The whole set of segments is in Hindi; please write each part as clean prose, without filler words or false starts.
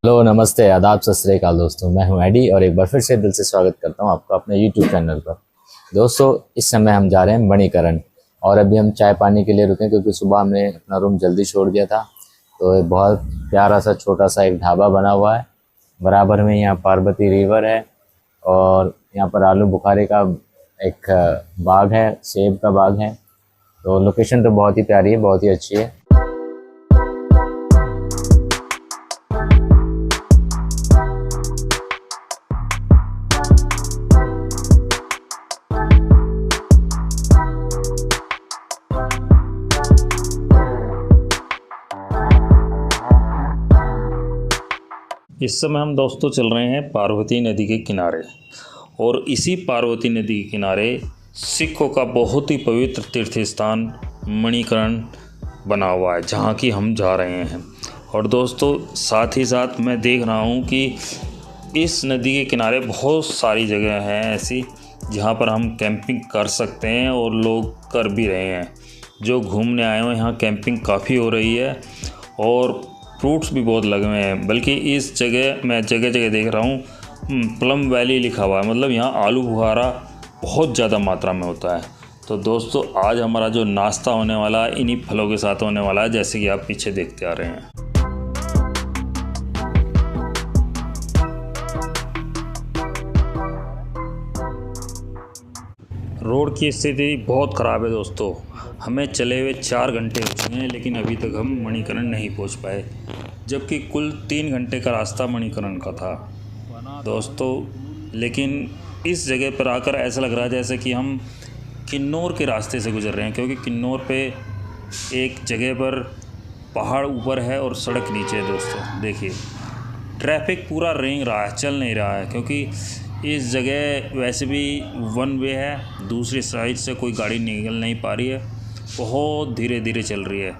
हेलो, नमस्ते, आदाब, सत श्री अकाल दोस्तों। मैं हूं एडी और एक बार फिर से दिल से स्वागत करता हूं आपका अपने यूट्यूब चैनल पर। दोस्तों, इस समय हम जा रहे हैं मणिकरण और अभी हम चाय पानी के लिए रुके क्योंकि सुबह हमने अपना रूम जल्दी छोड़ दिया था। तो एक बहुत प्यारा सा छोटा सा एक ढाबा बना हुआ है। बराबर में यहाँ पार्वती रिवर है और यहाँ पर आलू बुखारे का एक बाग है, सेब का बाग है। तो लोकेशन तो बहुत ही प्यारी है, बहुत ही अच्छी है। इस समय हम दोस्तों चल रहे हैं पार्वती नदी के किनारे और इसी पार्वती नदी के किनारे सिखों का बहुत ही पवित्र तीर्थ स्थान मणिकरण बना हुआ है, जहाँ की हम जा रहे हैं। और दोस्तों साथ ही साथ मैं देख रहा हूँ कि इस नदी के किनारे बहुत सारी जगह हैं ऐसी जहाँ पर हम कैंपिंग कर सकते हैं और लोग कर भी रहे हैं। जो घूमने आए हुए यहाँ कैंपिंग काफ़ी हो रही है और फ्रूट्स भी बहुत लगे हुए हैं। बल्कि इस जगह मैं जगह जगह देख रहा हूँ प्लम वैली लिखा हुआ है, मतलब यहाँ आलू बुखारा बहुत ज़्यादा मात्रा में होता है। तो दोस्तों आज हमारा जो नाश्ता होने वाला है इन्हीं फलों के साथ होने वाला है, जैसे कि आप पीछे देखते आ रहे हैं। रोड की स्थिति बहुत ख़राब है दोस्तों। हमें चले हुए 4 घंटे हो चुके हैं लेकिन अभी तक हम मणिकरण नहीं पहुंच पाए, जबकि कुल 3 घंटे का रास्ता मणिकरण का था दोस्तों। लेकिन इस जगह पर आकर ऐसा लग रहा है जैसे कि हम किन्नौर के रास्ते से गुजर रहे हैं, क्योंकि किन्नौर पे एक जगह पर पहाड़ ऊपर है और सड़क नीचे है। दोस्तों देखिए, ट्रैफिक पूरा रेंग रहा है, चल नहीं रहा है, क्योंकि इस जगह वैसे भी वन वे है, दूसरी साइड से कोई गाड़ी निकल नहीं पा रही है, बहुत धीरे धीरे चल रही है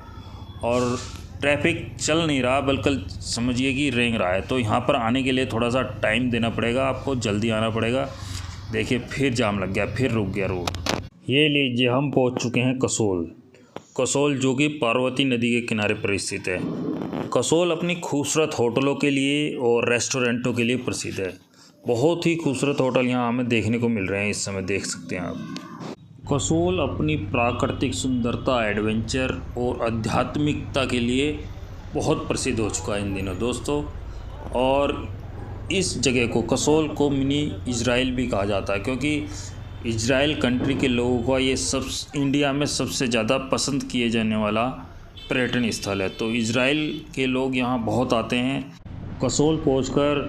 और ट्रैफिक चल नहीं रहा बल्कि समझिए कि रेंग रहा है। तो यहाँ पर आने के लिए थोड़ा सा टाइम देना पड़ेगा, आपको जल्दी आना पड़ेगा। देखिए फिर जाम लग गया, फिर रुक गया रोड। ये लीजिए हम पहुँच चुके हैं कसोल, जो कि पार्वती नदी के किनारे पर स्थित है। कसोल अपनी खूबसूरत होटलों के लिए और रेस्टोरेंटों के लिए प्रसिद्ध है। बहुत ही खूबसूरत होटल यहाँ हमें देखने को मिल रहे हैं, इस समय देख सकते हैं आप। कसोल अपनी प्राकृतिक सुंदरता, एडवेंचर और आध्यात्मिकता के लिए बहुत प्रसिद्ध हो चुका है इन दिनों दोस्तों। और इस जगह को, कसोल को मिनी इजराइल भी कहा जाता है, क्योंकि इजराइल कंट्री के लोगों का ये सब इंडिया में सबसे ज़्यादा पसंद किए जाने वाला पर्यटन स्थल है। तो इजराइल के लोग यहाँ बहुत आते हैं। कसोल पहुंचकर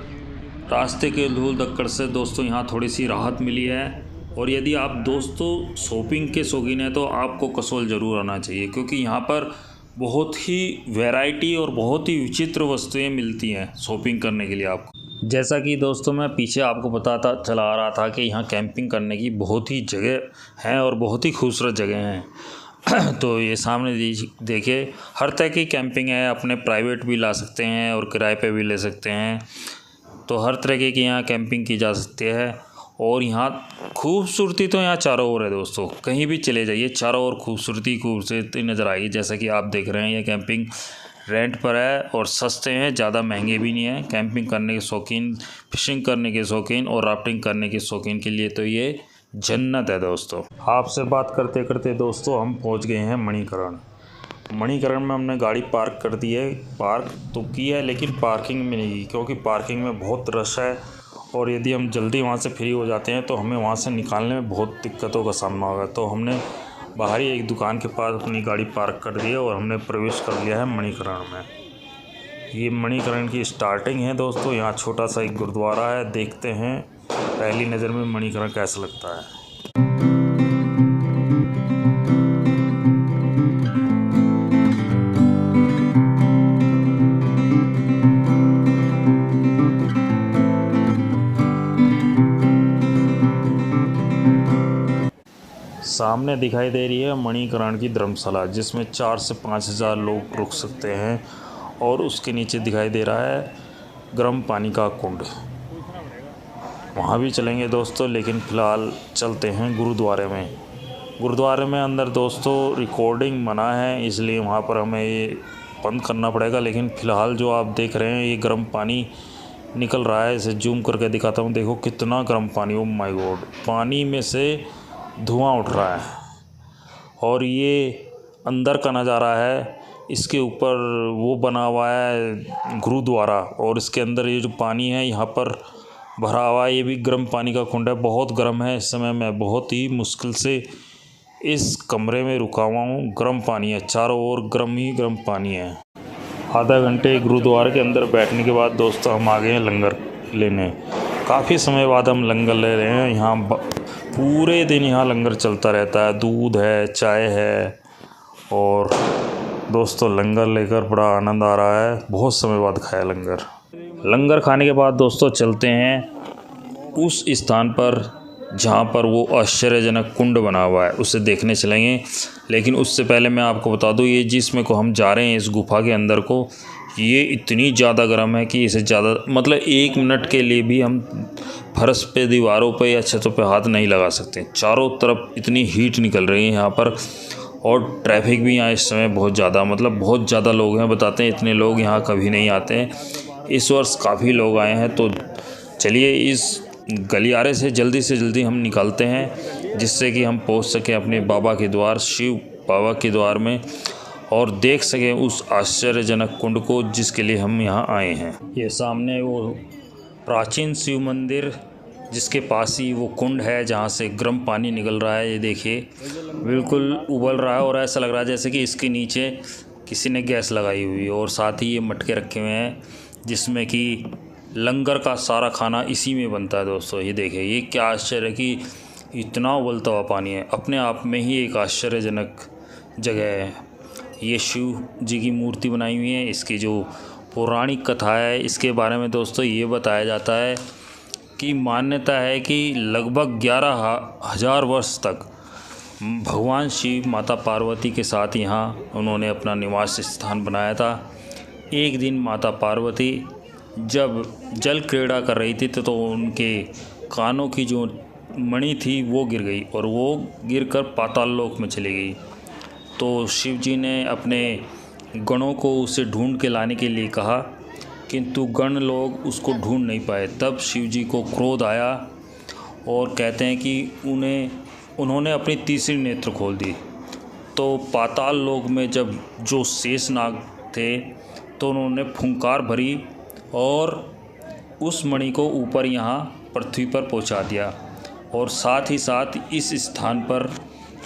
रास्ते के धूल धक्कड़ से दोस्तों यहाँ थोड़ी सी राहत मिली है। और यदि आप दोस्तों शॉपिंग के शौकीन हैं तो आपको कसोल ज़रूर आना चाहिए, क्योंकि यहाँ पर बहुत ही वैरायटी और बहुत ही विचित्र वस्तुएं मिलती हैं शॉपिंग करने के लिए आपको। जैसा कि दोस्तों मैं पीछे आपको बताता चला आ रहा था कि यहाँ कैंपिंग करने की बहुत ही जगह हैं और बहुत ही खूबसूरत जगह हैं। तो ये सामने देखिए, हर तरह की कैंपिंग है, अपने प्राइवेट भी ला सकते हैं और किराए पे भी ले सकते हैं। तो हर तरह की यहाँ कैंपिंग की जा सकती है। और यहाँ खूबसूरती तो यहाँ चारों ओर है दोस्तों, कहीं भी चले जाइए चारों ओर खूबसूरती नज़र आएगी। जैसा कि आप देख रहे हैं ये कैंपिंग रेंट पर है और सस्ते हैं, ज़्यादा महंगे भी नहीं हैं। कैंपिंग करने के शौकीन, फिशिंग करने के शौकीन और राफ्टिंग करने के शौकीन के लिए तो ये जन्नत है दोस्तों। आपसे बात करते करते दोस्तों हम पहुँच गए हैं मणिकरण में हमने गाड़ी पार्क कर दी है। पार्क तो की है लेकिन पार्किंग में नहीं की, क्योंकि पार्किंग में बहुत रश है और यदि हम जल्दी वहाँ से फ्री हो जाते हैं तो हमें वहाँ से निकालने में बहुत दिक्कतों का सामना होगा। तो हमने बाहर ही एक दुकान के पास अपनी गाड़ी पार्क कर दी है और हमने प्रवेश कर लिया है मणिकरण में। ये मणिकरण की स्टार्टिंग है दोस्तों। यहाँ छोटा सा एक गुरुद्वारा है, देखते हैं पहली नज़र में मणिकरण कैसा लगता है। सामने दिखाई दे रही है मणिकरण की धर्मशाला, जिसमें 4 से 5 हज़ार लोग रुक सकते हैं। और उसके नीचे दिखाई दे रहा है गर्म पानी का कुंड, वहाँ भी चलेंगे दोस्तों। लेकिन फ़िलहाल चलते हैं गुरुद्वारे में अंदर दोस्तों रिकॉर्डिंग मना है, इसलिए वहाँ पर हमें ये बंद करना पड़ेगा। लेकिन फ़िलहाल जो आप देख रहे हैं ये गर्म पानी निकल रहा है। इसे जूम करके दिखाता हूँ, देखो कितना गर्म पानी, ओ माय गॉड, पानी में से धुआं उठ रहा है। और ये अंदर का नज़ारा है, इसके ऊपर वो बना हुआ है गुरुद्वारा, और इसके अंदर ये जो पानी है यहाँ पर भरा हुआ है, ये भी गर्म पानी का कुंड है। बहुत गर्म है इस समय, मैं बहुत ही मुश्किल से इस कमरे में रुका हुआ हूँ। गर्म पानी है, चारों ओर गर्म ही गर्म पानी है। आधा घंटे गुरुद्वारे के अंदर बैठने के बाद दोस्तों हम आ गए हैं लंगर लेने। काफ़ी समय बाद हम लंगर ले रहे हैं। यहाँ पूरे दिन यहाँ लंगर चलता रहता है, दूध है, चाय है, और दोस्तों लंगर लेकर बड़ा आनंद आ रहा है। बहुत समय बाद खाया लंगर। लंगर खाने के बाद दोस्तों चलते हैं उस स्थान पर जहाँ पर वो आश्चर्यजनक कुंड बना हुआ है, उसे देखने चलेंगे। लेकिन उससे पहले मैं आपको बता दूँ, ये जिसमें को हम जा रहे हैं इस गुफा के अंदर को, ये इतनी ज़्यादा गर्म है कि इसे ज़्यादा मतलब 1 मिनट के लिए भी हम फर्श पे, दीवारों पे या छतों पे हाथ नहीं लगा सकते। चारों तरफ इतनी हीट निकल रही है यहाँ पर, और ट्रैफिक भी यहाँ इस समय बहुत ज़्यादा, मतलब बहुत ज़्यादा लोग हैं। बताते हैं इतने लोग यहाँ कभी नहीं आते हैं। इस वर्ष काफ़ी लोग आए हैं। तो चलिए इस गलियारे से जल्दी हम निकलते हैं, जिससे कि हम पहुँच सकें अपने बाबा के द्वार, शिव बाबा के द्वार में, और देख सकें उस आश्चर्यजनक कुंड को जिसके लिए हम यहाँ आए हैं। ये सामने वो प्राचीन शिव मंदिर, जिसके पास ही वो कुंड है जहाँ से गर्म पानी निकल रहा है। ये देखिए बिल्कुल उबल रहा है, और ऐसा लग रहा है जैसे कि इसके नीचे किसी ने गैस लगाई हुई है। और साथ ही ये मटके रखे हुए हैं जिसमें कि लंगर का सारा खाना इसी में बनता है। दोस्तों ये देखिए, ये क्या आश्चर्य है कि इतना उबलता हुआ पानी है। अपने आप में ही एक आश्चर्यजनक जगह है। ये शिव जी की मूर्ति बनाई हुई है। इसकी जो पौराणिक कथा है इसके बारे में दोस्तों ये बताया जाता है कि मान्यता है कि लगभग 11,000 वर्ष तक भगवान शिव माता पार्वती के साथ यहाँ उन्होंने अपना निवास स्थान बनाया था। एक दिन माता पार्वती जब जल क्रीड़ा कर रही थी तो उनके कानों की जो मणि थी वो गिर गई, और वो गिरकर पाताल लोक में चली गई। तो शिव जी ने अपने गणों को उसे ढूंढ के लाने के लिए कहा, किंतु गण लोग उसको ढूंढ नहीं पाए। तब शिव जी को क्रोध आया, और कहते हैं कि उन्होंने अपनी तीसरी नेत्र खोल दी। तो पाताल लोक में जब जो शेषनाग थे तो उन्होंने फुंकार भरी और उस मणि को ऊपर यहाँ पृथ्वी पर पहुँचा दिया, और साथ ही साथ इस स्थान पर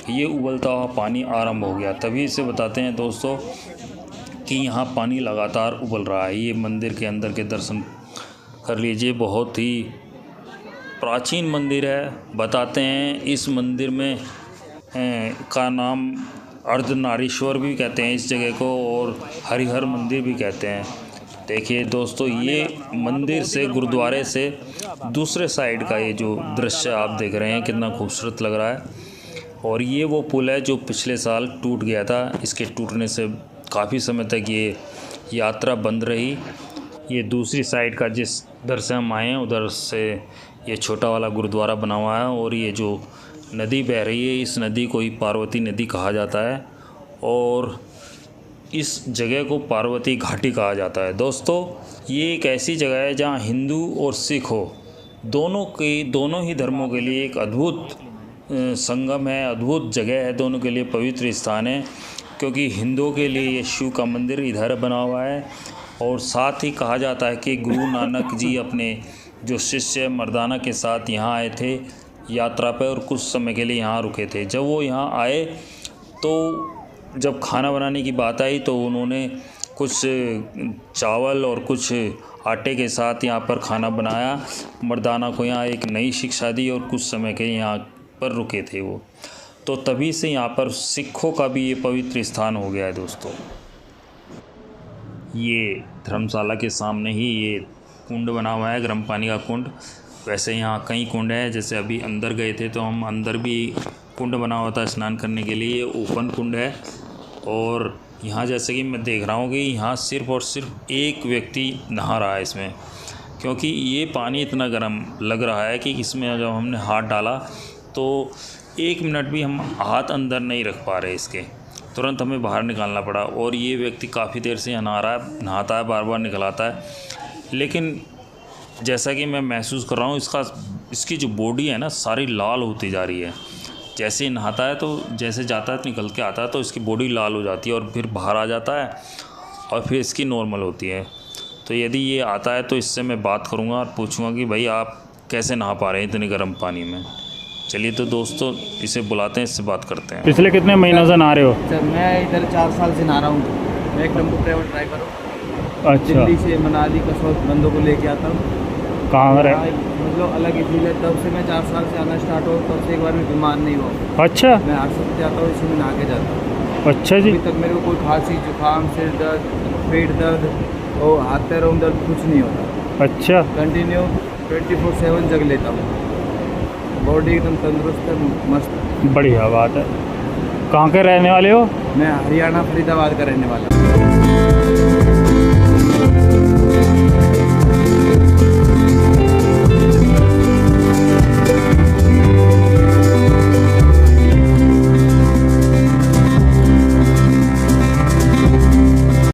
ये उबलता हुआ पानी आरंभ हो गया। तभी इसे बताते हैं दोस्तों कि यहाँ पानी लगातार उबल रहा है। ये मंदिर के अंदर के दर्शन कर लीजिए, बहुत ही प्राचीन मंदिर है। बताते हैं इस मंदिर में का नाम अर्धनारीश्वर भी कहते हैं इस जगह को, और हरिहर मंदिर भी कहते हैं। देखिए दोस्तों, ये मंदिर से, गुरुद्वारे से दूसरे साइड का ये जो दृश्य आप देख रहे हैं कितना खूबसूरत लग रहा है। और ये वो पुल है जो पिछले साल टूट गया था। इसके टूटने से काफ़ी समय तक ये यात्रा बंद रही। ये दूसरी साइड का जिस दर से हम आए हैं उधर से ये छोटा वाला गुरुद्वारा बना हुआ है, और ये जो नदी बह रही है इस नदी को ही पार्वती नदी कहा जाता है, और इस जगह को पार्वती घाटी कहा जाता है। दोस्तों ये एक ऐसी जगह है जहाँ हिंदू और सिख हो दोनों ही धर्मों के लिए एक अद्भुत संगम है, अद्भुत जगह है, दोनों के लिए पवित्र स्थान है। क्योंकि हिंदुओं के लिए ये शिव का मंदिर इधर बना हुआ है, और साथ ही कहा जाता है कि गुरु नानक जी अपने जो शिष्य मर्दाना के साथ यहाँ आए थे यात्रा पर, और कुछ समय के लिए यहाँ रुके थे। जब वो यहाँ आए तो जब खाना बनाने की बात आई तो उन्होंने कुछ चावल और कुछ आटे के साथ यहाँ पर खाना बनाया, मर्दाना को यहाँ एक नई शिक्षा दी, और कुछ समय के यहाँ पर रुके थे वो। तो तभी से यहाँ पर सिखों का भी ये पवित्र स्थान हो गया है। दोस्तों ये धर्मशाला के सामने ही ये कुंड बना हुआ है, गर्म पानी का कुंड। वैसे यहाँ कई कुंड है, जैसे अभी अंदर गए थे तो हम अंदर भी कुंड बना हुआ था स्नान करने के लिए। ये ओपन कुंड है, और यहाँ जैसे कि मैं देख रहा हूँ कि यहाँ सिर्फ़ और सिर्फ एक व्यक्ति नहा रहा है इसमें, क्योंकि ये पानी इतना गर्म लग रहा है कि इसमें जब हमने हाथ डाला तो 1 मिनट भी हम हाथ अंदर नहीं रख पा रहे इसके। तुरंत हमें बाहर निकालना पड़ा। और ये व्यक्ति काफ़ी देर से यहाँ नहाता है, बार बार निकल आता है, लेकिन जैसा कि मैं महसूस कर रहा हूँ इसकी जो बॉडी है ना सारी लाल होती जा रही है। जैसे ही नहाता है तो जैसे जाता है निकल के आता है तो इसकी बॉडी लाल हो जाती है और फिर बाहर आ जाता है और फिर इसकी नॉर्मल होती है। तो यदि ये आता है तो इससे मैं बात करूँगा और पूछूँगा कि भाई आप कैसे नहा पा रहे हैं इतने गर्म पानी में। चलिए तो दोस्तों इसे बुलाते हैं, इससे बात करते हैं। पिछले कितने महीनों से नहा रहे हो? सर मैं इधर 4 साल से नहा रहा हूँ। मैं एक टेम्पो ट्रैवल ड्राइवर हूँ। अच्छा, दिल्ली से मनाली कसौल बंदों को लेके आता हूँ। कहाँ रहे? मतलब अलग ही फील है। तब से मैं 4 साल से आना स्टार्ट हुआ, तब से एक बार भी बीमार नहीं हुआ। अच्छा मैं हर सप्ताह जाता हूँ, इसी में नहा के जाता हूँ। अच्छा जी। अभी तक मेरे को कोई खांसी, जुकाम, सिर दर्द, पेट दर्द और हाथ पैरों में दर्द कुछ नहीं होता। अच्छा, कंटिन्यू 24/7 जग लेता हूँ। बॉडी एकदम तंदुरुस्त है, मस्त है। बढ़िया बात है। कहाँ के रहने वाले हो? मैं हरियाणा फरीदाबाद का रहने वाला हूँ।